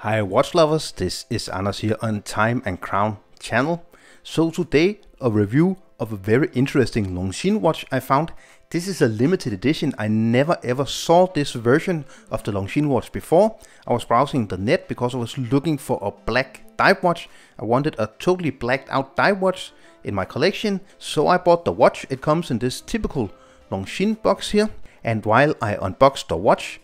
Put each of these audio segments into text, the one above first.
Hi watch lovers, this is Anders here on Time and Crown channel. So today a review of a very interesting Longines watch I found. This is a limited edition. I never ever saw this version of the Longines watch before. I was browsing the net because I was looking for a black dive watch. I wanted a totally blacked out dive watch in my collection, so I bought the watch. It comes in this typical Longines box here, and while I unbox the watch,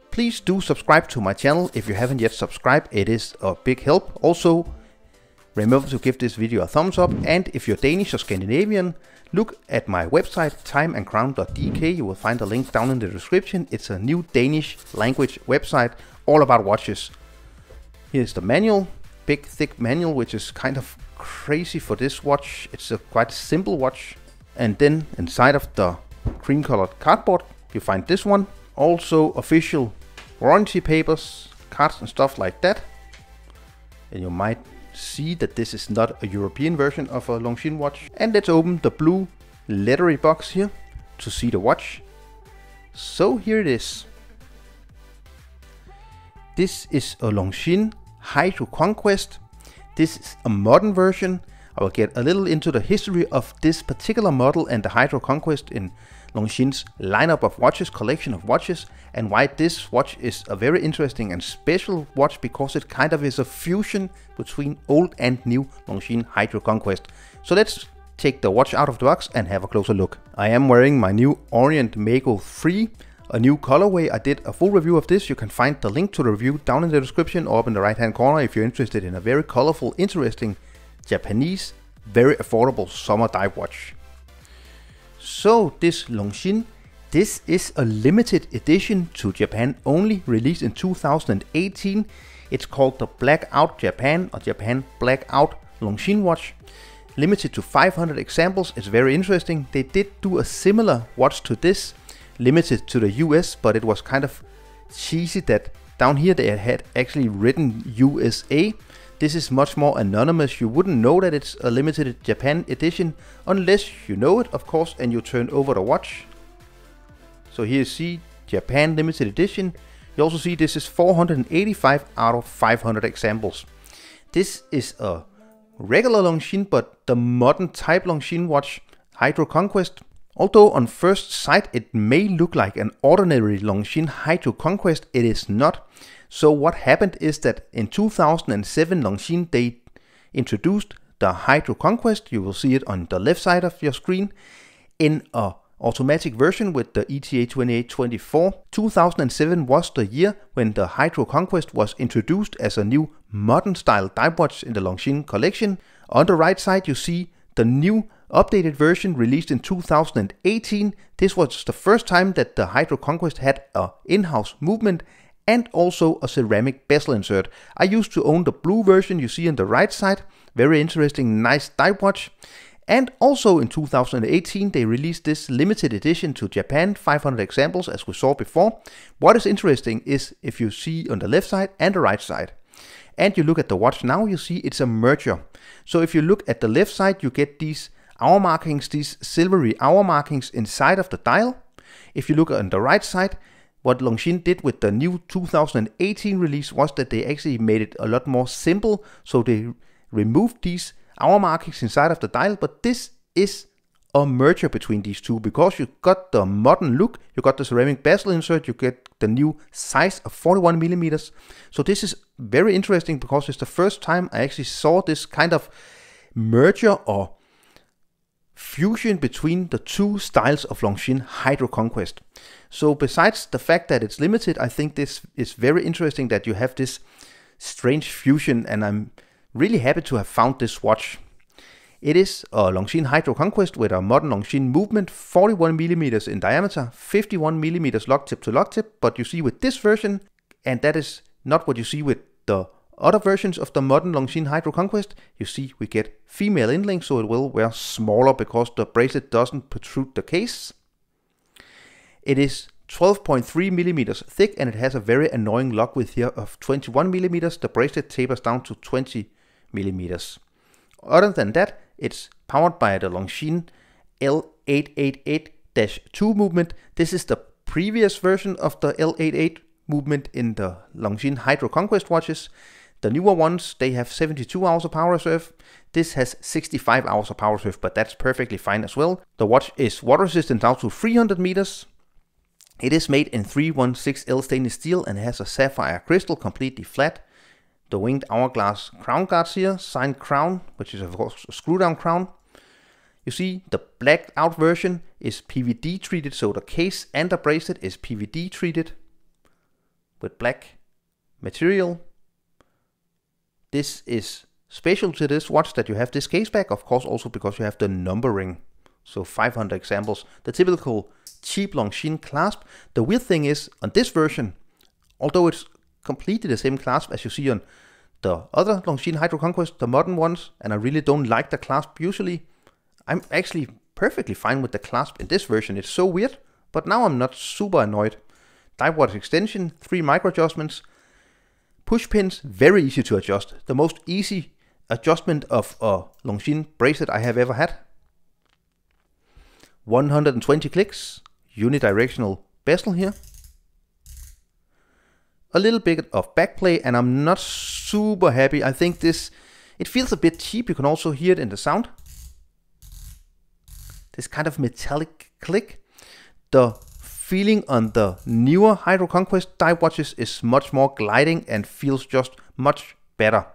please do subscribe to my channel if you haven't yet subscribed. It is a big help. Also, remember to give this video a thumbs up, and if you're Danish or Scandinavian, look at my website timeandcrown.dk. You will find a link down in the description. It's a new Danish language website all about watches. Here's the manual, big thick manual, which is kind of crazy for this watch. It's a quite simple watch. And then inside of the cream colored cardboard you find this one. Also official warranty papers, cards and stuff like that. And you might see that this is not a European version of a Longines watch. And let's open the blue leathery box here to see the watch. So here it is. This is a Longines Hydroconquest. This is a modern version. I will get a little into the history of this particular model and the Hydroconquest in Longines lineup of watches, collection of watches, and why this watch is a very interesting and special watch, because it kind of is a fusion between old and new Longines Hydroconquest. So let's take the watch out of the box and have a closer look. I am wearing my new Orient Mako 3, a new colorway. I did a full review of this. You can find the link to the review down in the description or up in the right hand corner if you're interested in a very colorful, interesting Japanese, very affordable summer dive watch. So this Longines, this is a limited edition to Japan only, released in 2018. It's called the Blackout Japan or Japan Blackout Longines watch. Limited to 500 examples. It's very interesting. They did do a similar watch to this, limited to the US, but it was kind of cheesy that down here they had actually written USA. This is much more anonymous. You wouldn't know that it's a limited Japan edition unless you know it, of course, and you turn over the watch. So here you see Japan limited edition. You also see this is 485 out of 500 examples. This is a regular Longines, but the modern type Longines watch, Hydroconquest. Although on first sight it may look like an ordinary Longines Hydroconquest, it is not. So what happened is that in 2007 Longines, they introduced the Hydroconquest. You will see it on the left side of your screen in a automatic version with the ETA 2824. 2007 was the year when the Hydroconquest was introduced as a new modern style dive watch in the Longines collection. On the right side you see the new updated version released in 2018. This was the first time that the Hydroconquest had an in-house movement and also a ceramic bezel insert. I used to own the blue version you see on the right side. Very interesting, nice dive watch. And also in 2018 they released this limited edition to Japan, 500 examples as we saw before. What is interesting is if you see on the left side and the right side, and you look at the watch now, you see it's a merger. So if you look at the left side, you get these hour markings, these silvery hour markings inside of the dial. If you look on the right side, what Longines did with the new 2018 release was that they actually made it a lot more simple. So they removed these hour markings inside of the dial, but this is a merger between these two because you got the modern look, you got the ceramic bezel insert, you get the new size of 41 millimeters. So this is very interesting because it's the first time I actually saw this kind of merger or fusion between the two styles of Longines Hydroconquest. So besides the fact that it's limited, I think this is very interesting that you have this strange fusion, and I'm really happy to have found this watch. It is a Longines Hydroconquest with a modern Longines movement, 41 millimeters in diameter, 51 millimeters lock tip to lock tip, but you see with this version, and that is not what you see with the other versions of the modern Longines Hydroconquest, you see we get female inlink, so it will wear smaller because the bracelet doesn't protrude the case. It is 12.3 millimeters thick, and it has a very annoying lock width here of 21 millimeters. The bracelet tapers down to 20 millimeters. Other than that, it's powered by the Longines L888-2 movement. This is the previous version of the L88 movement in the Longines Hydroconquest watches. The newer ones, they have 72 hours of power reserve. This has 65 hours of power reserve, but that's perfectly fine as well. The watch is water resistant down to 300 meters. It is made in 316L stainless steel and has a sapphire crystal, completely flat. The winged hourglass crown guards here, signed crown, which is of course a screw down crown. You see the blacked out version is PVD treated, so the case and the bracelet is PVD treated with black material. This is special to this watch that you have this case back, of course also because you have the numbering. So 500 examples, the typical cheap Longines clasp. The weird thing is on this version, although it's completely the same clasp as you see on the other Longines Hydroconquest, the modern ones, and I really don't like the clasp usually, I'm actually perfectly fine with the clasp in this version. It's so weird, but now I'm not super annoyed. Divewatch extension, 3 micro adjustments. Push pins, very easy to adjust. The most easy adjustment of a Longines bracelet I have ever had. 120 clicks, unidirectional bezel here. A little bit of backplay, and I'm not super happy. I think it feels a bit cheap. You can also hear it in the sound. This kind of metallic click. The feeling on the newer Hydroconquest dive watches is much more gliding and feels just much better.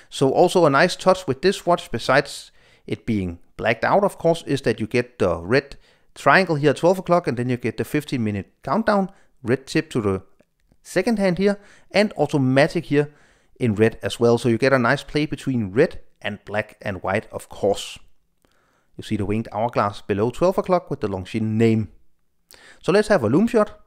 So also a nice touch with this watch, besides it being blacked out of course, is that you get the red triangle here at 12 o'clock, and then you get the 15-minute countdown, red tip to the second hand here, and automatic here in red as well. So you get a nice play between red and black and white of course. You see the winged hourglass below 12 o'clock with the Longines name. So let's have a lume shot.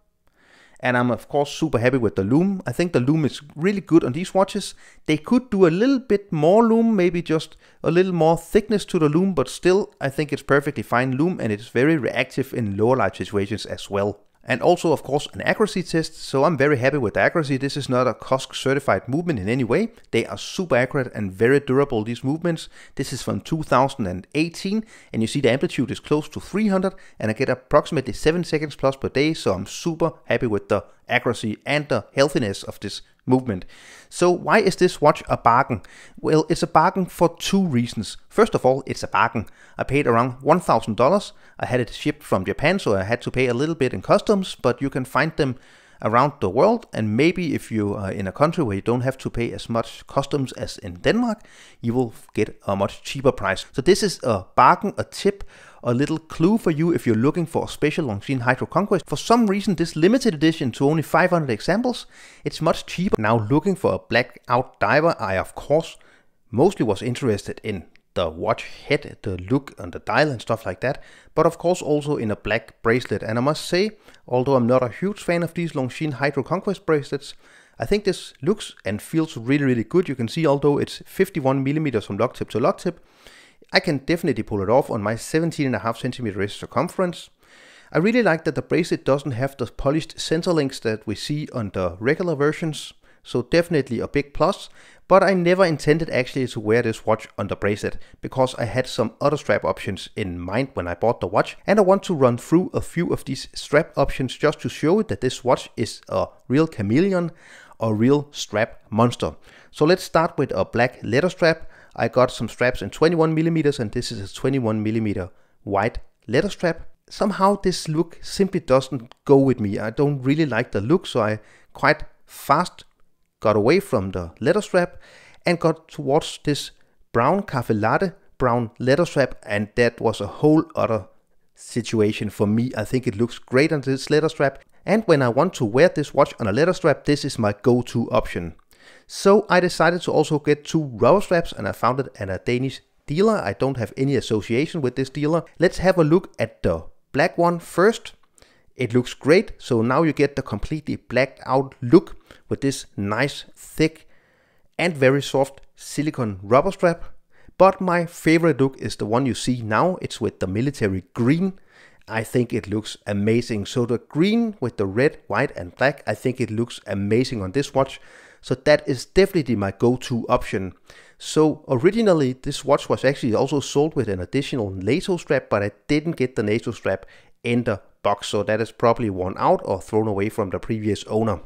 And I'm of course super happy with the lume. I think the lume is really good on these watches. They could do a little bit more lume, maybe just a little more thickness to the lume, but still I think it's perfectly fine lume, and it's very reactive in lower light situations as well. And also of course an accuracy test, so I'm very happy with the accuracy. This is not a COSC certified movement in any way. They are super accurate and very durable, these movements. This is from 2018, and you see the amplitude is close to 300, and I get approximately 7 seconds plus per day, so I'm super happy with the accuracy and the healthiness of this movement. So why is this watch a bargain? Well, it's a bargain for 2 reasons. First of all, it's a bargain. I paid around $1,000. I had it shipped from Japan, so I had to pay a little bit in customs, but you can find them around the world, and maybe if you are in a country where you don't have to pay as much customs as in Denmark, you will get a much cheaper price. So this is a bargain, a tip, a little clue for you if you're looking for a special Longines Hydroconquest. For some reason, this limited edition to only 500 examples, it's much cheaper. Now looking for a blackout diver, I of course mostly was interested in the watch head, the look on the dial and stuff like that, but of course also in a black bracelet. And I must say, although I'm not a huge fan of these Longines Hydroconquest bracelets, I think this looks and feels really good. You can see, although it's 51 millimeters from lock tip to lock tip, I can definitely pull it off on my 17.5 centimeter wrist circumference. I really like that the bracelet doesn't have the polished center links that we see on the regular versions, so definitely a big plus. But I never intended actually to wear this watch on the bracelet, because I had some other strap options in mind when I bought the watch, and I want to run through a few of these strap options just to show that this watch is a real chameleon, a real strap monster. So let's start with a black leather strap. I got some straps in 21 millimeters, and this is a 21 millimeter white leather strap. Somehow this look simply doesn't go with me. I don't really like the look, so I quite fast got away from the leather strap and got towards this brown cafe latte brown leather strap, and that was a whole other situation for me. I think it looks great on this leather strap, and when I want to wear this watch on a leather strap, this is my go-to option. So I decided to also get 2 rubber straps, and I found it at a Danish dealer. I don't have any association with this dealer. Let's have a look at the black one first. It looks great. So now you get the completely blacked out look with this nice, thick and very soft silicone rubber strap. But my favorite look is the one you see now. It's with the military green. I think it looks amazing. So the green with the red, white and black, I think it looks amazing on this watch. So that is definitely my go-to option. So originally this watch was actually also sold with an additional NATO strap, but I didn't get the NATO strap in the box, so that is probably worn out or thrown away from the previous owner.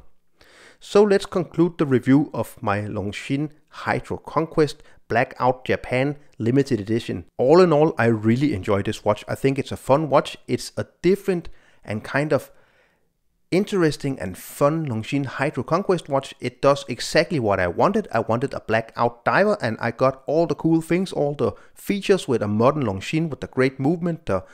So let's conclude the review of my Longines Hydroconquest Blackout Japan limited edition. All in all, I really enjoy this watch. I think it's a fun watch. It's a different and kind of interesting and fun Longines Hydroconquest watch. It does exactly what I wanted. I wanted a blackout diver, and I got all the cool things, all the features with a modern Longines, with the great movement, the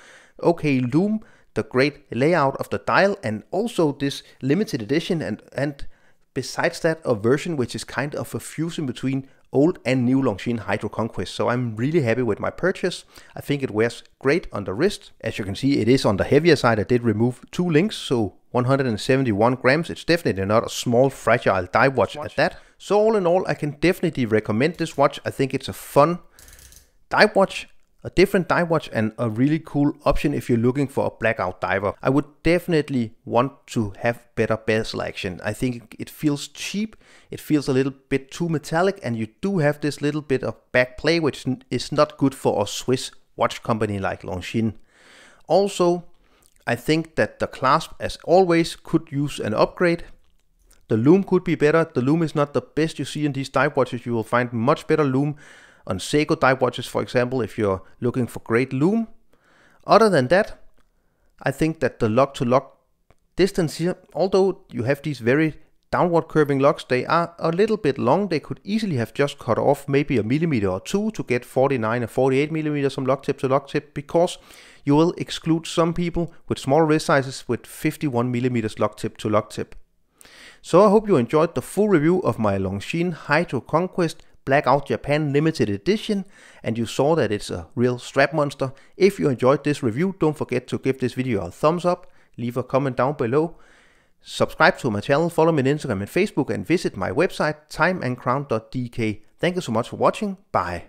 okay lume, the great layout of the dial, and also this limited edition, and besides that, a version which is kind of a fusion between old and new Longines Hydroconquest. So I'm really happy with my purchase. I think it wears great on the wrist. As you can see, it is on the heavier side. I did remove 2 links, so 171 grams. It's definitely not a small fragile dive watch at that. So all in all, I can definitely recommend this watch. I think it's a fun dive watch, a different dive watch, and a really cool option if you're looking for a blackout diver. I would definitely want to have better bezel action. I think it feels cheap, it feels a little bit too metallic, and you do have this little bit of back play, which is not good for a Swiss watch company like Longines. Also, I think that the clasp, as always, could use an upgrade. The lume could be better. The lume is not the best you see in these dive watches. You will find much better lume on Seiko dive watches, for example, if you're looking for great lume. Other than that, I think that the lock-to-lock distance here, although you have these very downward curving locks, they are a little bit long. They could easily have just cut off maybe a millimeter or two to get 49 or 48 millimeters from lock tip to lock tip, because you will exclude some people with small wrist sizes with 51 millimeters lock tip to lock tip. So I hope you enjoyed the full review of my Longines Hydroconquest Blackout Japan limited edition, and you saw that it's a real strap monster. If you enjoyed this review, don't forget to give this video a thumbs up, leave a comment down below, subscribe to my channel, follow me on Instagram and Facebook, and visit my website timeandcrown.dk. Thank you so much for watching. Bye.